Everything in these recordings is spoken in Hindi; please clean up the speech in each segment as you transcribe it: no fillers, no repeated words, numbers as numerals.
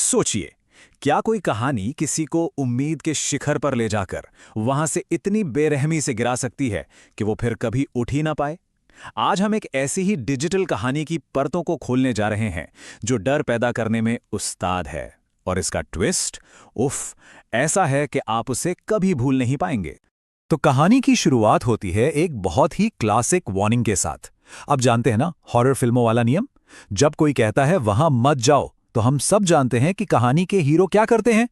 सोचिए, क्या कोई कहानी किसी को उम्मीद के शिखर पर ले जाकर वहां से इतनी बेरहमी से गिरा सकती है कि वो फिर कभी उठ ही ना पाए। आज हम एक ऐसी ही डिजिटल कहानी की परतों को खोलने जा रहे हैं जो डर पैदा करने में उस्ताद है, और इसका ट्विस्ट उफ ऐसा है कि आप उसे कभी भूल नहीं पाएंगे। तो कहानी की शुरुआत होती है एक बहुत ही क्लासिक वार्निंग के साथ। अब जानते हैं ना हॉरर फिल्मों वाला नियम, जब कोई कहता है वहां मत जाओ तो हम सब जानते हैं कि कहानी के हीरो क्या करते हैं।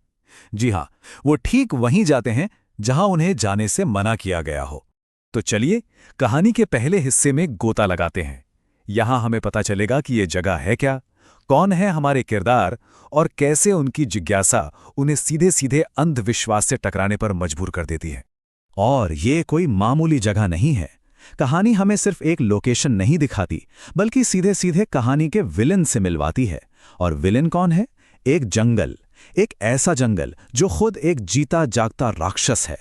जी हां, वो ठीक वहीं जाते हैं जहां उन्हें जाने से मना किया गया हो। तो चलिए कहानी के पहले हिस्से में गोता लगाते हैं। यहां हमें पता चलेगा कि ये जगह है क्या, कौन है हमारे किरदार, और कैसे उनकी जिज्ञासा उन्हें सीधे सीधे अंधविश्वास से टकराने पर मजबूर कर देती है। और ये कोई मामूली जगह नहीं है। कहानी हमें सिर्फ एक लोकेशन नहीं दिखाती, बल्कि सीधे सीधे कहानी के विलेन से मिलवाती है। और विलेन कौन है? एक जंगल, एक ऐसा जंगल जो खुद एक जीता जागता राक्षस है।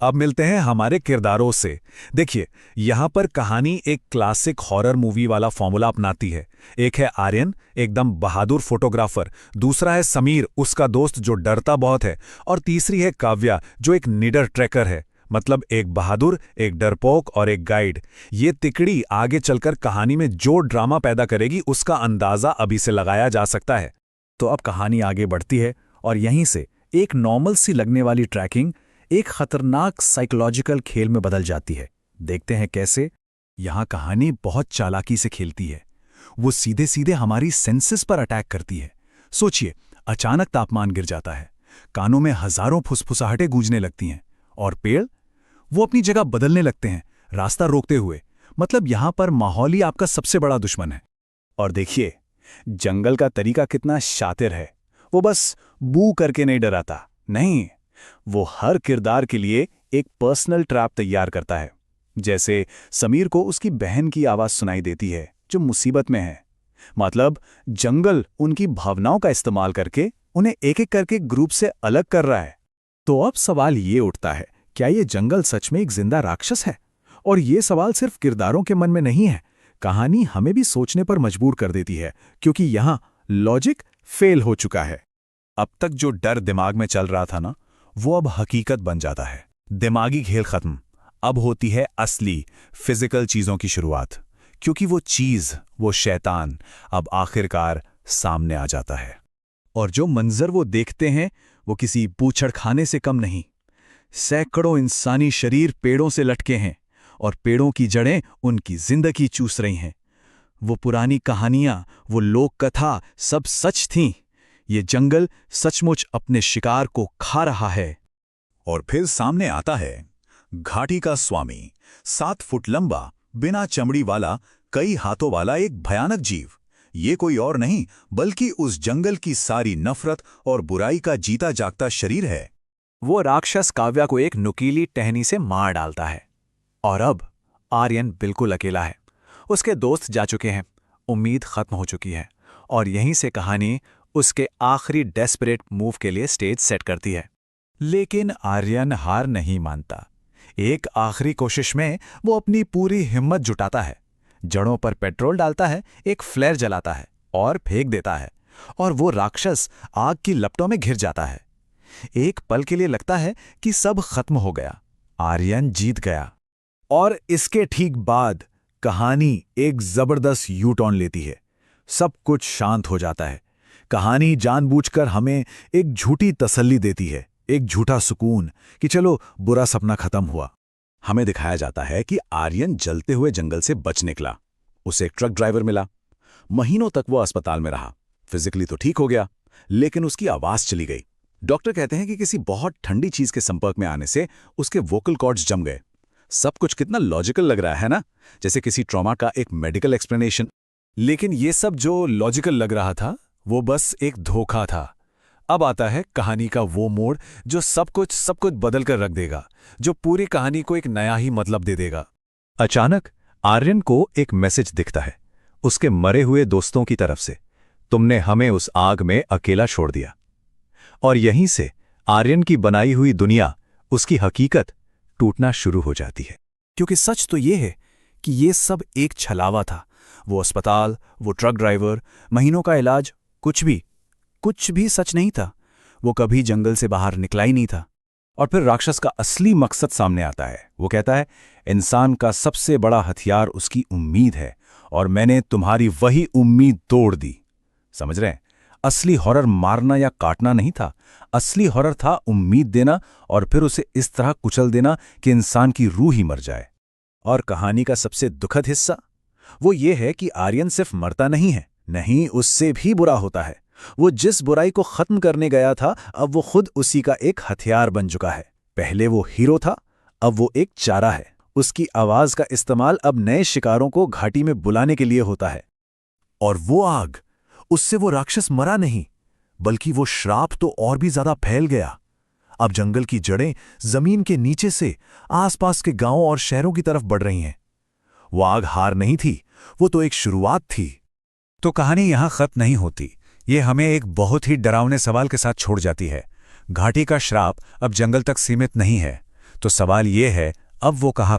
अब मिलते हैं हमारे किरदारों से। देखिए, यहां पर कहानी एक क्लासिक हॉरर मूवी वाला फॉर्मूला अपनाती है। एक है आर्यन, एकदम बहादुर फोटोग्राफर। दूसरा है समीर, उसका दोस्त जो डरता बहुत है। और तीसरी है काव्या, जो एक निडर ट्रैकर है। मतलब एक बहादुर, एक डरपोक और एक गाइड। ये तिकड़ी आगे चलकर कहानी में जो ड्रामा पैदा करेगी उसका अंदाजा अभी से लगाया जा सकता है। तो अब कहानी आगे बढ़ती है और यहीं से एक नॉर्मल सी लगने वाली ट्रैकिंग एक खतरनाक साइकोलॉजिकल खेल में बदल जाती है। देखते हैं कैसे। यहां कहानी बहुत चालाकी से खेलती है। वो सीधे सीधे हमारी सेंसेस पर अटैक करती है। सोचिए, अचानक तापमान गिर जाता है, कानों में हजारों फुसफुसाहटें गूंजने लगती हैं, और पेड़ वो अपनी जगह बदलने लगते हैं, रास्ता रोकते हुए। मतलब यहां पर माहौल ही आपका सबसे बड़ा दुश्मन है। और देखिए, जंगल का तरीका कितना शातिर है। वो बस बू करके नहीं डराता, नहीं, वो हर किरदार के लिए एक पर्सनल ट्रैप तैयार करता है। जैसे समीर को उसकी बहन की आवाज सुनाई देती है जो मुसीबत में है। मतलब जंगल उनकी भावनाओं का इस्तेमाल करके उन्हें एक एक करके ग्रुप से अलग कर रहा है। तो अब सवाल ये उठता है, क्या ये जंगल सच में एक जिंदा राक्षस है? और ये सवाल सिर्फ किरदारों के मन में नहीं है, कहानी हमें भी सोचने पर मजबूर कर देती है, क्योंकि यहां लॉजिक फेल हो चुका है। अब तक जो डर दिमाग में चल रहा था ना, वो अब हकीकत बन जाता है। दिमागी खेल खत्म, अब होती है असली फिजिकल चीजों की शुरुआत। क्योंकि वो चीज, वो शैतान अब आखिरकार सामने आ जाता है। और जो मंजर वो देखते हैं वो किसी बूचड़खाने से कम नहीं। सैकड़ों इंसानी शरीर पेड़ों से लटके हैं, और पेड़ों की जड़ें उनकी जिंदगी चूस रही हैं। वो पुरानी कहानियां, वो लोक कथा सब सच थीं। ये जंगल सचमुच अपने शिकार को खा रहा है। और फिर सामने आता है घाटी का स्वामी, 7 फुट लंबा, बिना चमड़ी वाला, कई हाथों वाला एक भयानक जीव। ये कोई और नहीं बल्कि उस जंगल की सारी नफरत और बुराई का जीता जागता शरीर है। वो राक्षस काव्या को एक नुकीली टहनी से मार डालता है। और अब आर्यन बिल्कुल अकेला है। उसके दोस्त जा चुके हैं, उम्मीद खत्म हो चुकी है। और यहीं से कहानी उसके आखिरी डेस्परेट मूव के लिए स्टेज सेट करती है। लेकिन आर्यन हार नहीं मानता। एक आखिरी कोशिश में वो अपनी पूरी हिम्मत जुटाता है। जड़ों पर पेट्रोल डालता है, एक फ्लेयर जलाता है और फेंक देता है। और वो राक्षस आग की लपटों में घिर जाता है। एक पल के लिए लगता है कि सब खत्म हो गया, आर्यन जीत गया। और इसके ठीक बाद कहानी एक जबरदस्त यू टर्न लेती है। सब कुछ शांत हो जाता है। कहानी जानबूझकर हमें एक झूठी तसल्ली देती है, एक झूठा सुकून कि चलो बुरा सपना खत्म हुआ। हमें दिखाया जाता है कि आर्यन जलते हुए जंगल से बच निकला। उसे एक ट्रक ड्राइवर मिला। महीनों तक वो अस्पताल में रहा। फिजिकली तो ठीक हो गया, लेकिन उसकी आवाज चली गई। डॉक्टर कहते हैं कि किसी बहुत ठंडी चीज के संपर्क में आने से उसके वोकल कॉर्ड्स जम गए। सब कुछ कितना लॉजिकल लग रहा है ना, जैसे किसी ट्रॉमा का एक मेडिकल एक्सप्लेनेशन। लेकिन ये सब जो लॉजिकल लग रहा था वो बस एक धोखा था। अब आता है कहानी का वो मोड़ जो सब कुछ बदल कर रख देगा, जो पूरी कहानी को एक नया ही मतलब दे देगा। अचानक आर्यन को एक मैसेज दिखता है, उसके मरे हुए दोस्तों की तरफ से। तुमने हमें उस आग में अकेला छोड़ दिया। और यहीं से आर्यन की बनाई हुई दुनिया, उसकी हकीकत टूटना शुरू हो जाती है। क्योंकि सच तो ये है कि ये सब एक छलावा था। वो अस्पताल, वो ट्रक ड्राइवर, महीनों का इलाज, कुछ भी कुछ भी सच नहीं था। वो कभी जंगल से बाहर निकला ही नहीं था। और फिर राक्षस का असली मकसद सामने आता है। वो कहता है, इंसान का सबसे बड़ा हथियार उसकी उम्मीद है, और मैंने तुम्हारी वही उम्मीद तोड़ दी। समझ रहे हैं? असली हॉरर मारना या काटना नहीं था। असली हॉरर था उम्मीद देना और फिर उसे इस तरह कुचल देना कि इंसान की रूह ही मर जाए। और कहानी का सबसे दुखद हिस्सा वो ये है कि आर्यन सिर्फ मरता नहीं है, नहीं, उससे भी बुरा होता है। वो जिस बुराई को खत्म करने गया था, अब वो खुद उसी का एक हथियार बन चुका है। पहले वो हीरो था, अब वो एक चारा है। उसकी आवाज का इस्तेमाल अब नए शिकारों को घाटी में बुलाने के लिए होता है। और वो आग, उससे वो राक्षस मरा नहीं, बल्कि वो श्राप तो और भी ज्यादा फैल गया। अब जंगल की जड़ें जमीन के नीचे से आसपास के गांवों और शहरों की तरफ बढ़ रही हैं। वो आग हार नहीं थी, वो तो एक शुरुआत थी। तो कहानी यहां खत्म नहीं होती। ये हमें एक बहुत ही डरावने सवाल के साथ छोड़ जाती है। घाटी का श्राप अब जंगल तक सीमित नहीं है, तो सवाल ये है, अब वो कहाँ